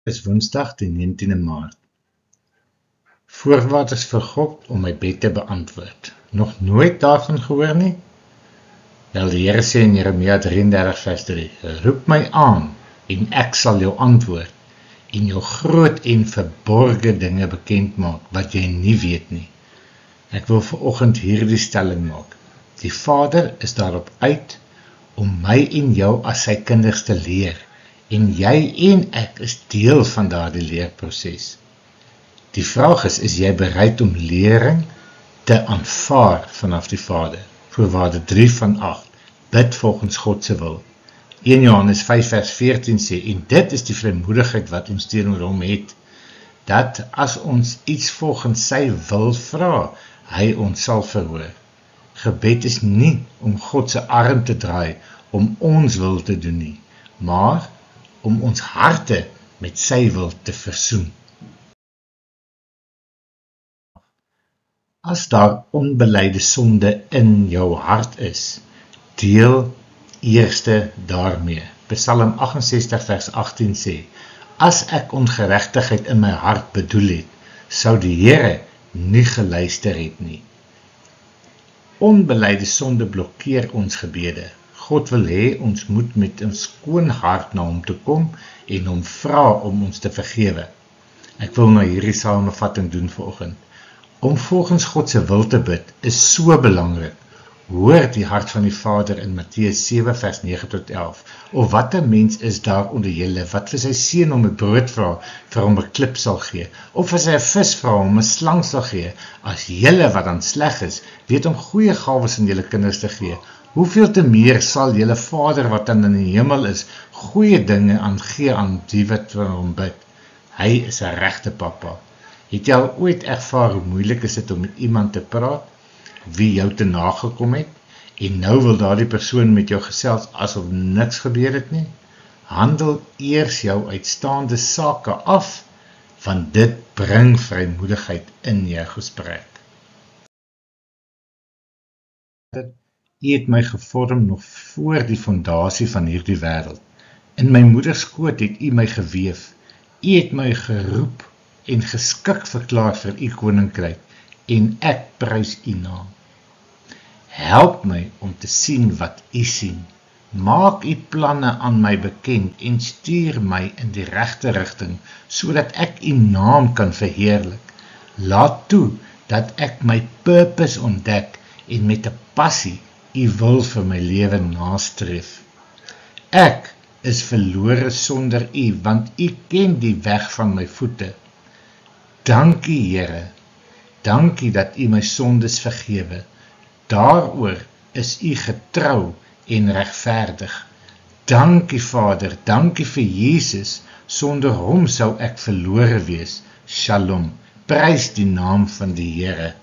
Is Woensdag die 19de Maart. Voorwaardes vir God om my bed te beantwoord. Nog nooit daarvan gehoor nie? Wel, die Here sê in Jeremia 33 vers 3, roep my aan en ek sal jou antwoord en jou groot en verborge dinge bekend maak wat jy nie weet nie. Ek wil vanoggend hierdie stelling maak. Die Vader is daarop uit om my en jou as sy kinders te leer en jy en ek is deel van daardie leerproses. Die vraag is jy bereid om lering te aanvaar vanaf die Vader? Voorwaarde 3 van 8, bid volgens God se wil. 1 Johannes 5 vers 14 sê, en dit is die vrymoedigheid wat ons teenoor hom het, dat as ons iets volgens sy wil vra, hy ons sal verhoor. Gebed is nie om God se arm te draai, om ons wil te doen nie, maar om ons harte met sy wil te versoen. As daar onbeleide sonde in jou hart is, deel eerste daarmee. Psalm 68 vers 18 sê, as ek ongeregtigheid in my hart bedoel het, sou die Here nie geluister het nie. Onbeleide sonde blokkeer ons gebede. God wil hê ons moet met 'n skoon hart na hom toe kom en hom vra om ons te vergewe. Ek wil nou hierdie samevatting doen vanoggend. Om volgens God se wil te bid is so belangrik. Hoor die hart van die Vader in Matteus 7 vers 9 tot 11. Of wat 'n mens is daar onder julle wat vir sy seun om 'n brood vra, vir hom 'n klip sal gee, of vir sy 'n vis vra om 'n slang sal gee, as julle wat dan sleg is, weet om goeie gawes aan julle kinders te gee. Hoeveel te meer sal julle Vader wat dan in die hemel is, goeie dinge aangee aan die wat vir hom bid. Hy is 'n regte pappa. Het jy al ooit ervaar hoe moeilik is dit om met iemand te praat, wie jou te nagekom het, en nou wil daardie persoon met jou gesels asof niks gebeur het nie? Handel eers jou uitstaande sake af, want dit bring vrymoedigheid in jou gesprek. U het my gevorm nog voor die fondasie van hierdie wêreld. In my moeder skoot het u my geweef. U het my geroep en geskik verklaar vir u koninkryk, en ek prys u naam. Help my om te sien wat u sien. Maak u planne aan my bekend en stuur my in die regte rigting, sodat ek u naam kan verheerlik. Laat toe dat ek my purpose ontdek en met 'n passie u wil vir my lewe nastreef. Ek is verlore sonder u, want u ken die weg van my voete. Dankie Here, dankie dat u my sondes vergewe. Daaroor is u getrou en regverdig. Dankie Vader, dankie vir Jesus, sonder hom sou ek verlore wees. Shalom, prys die naam van die Here.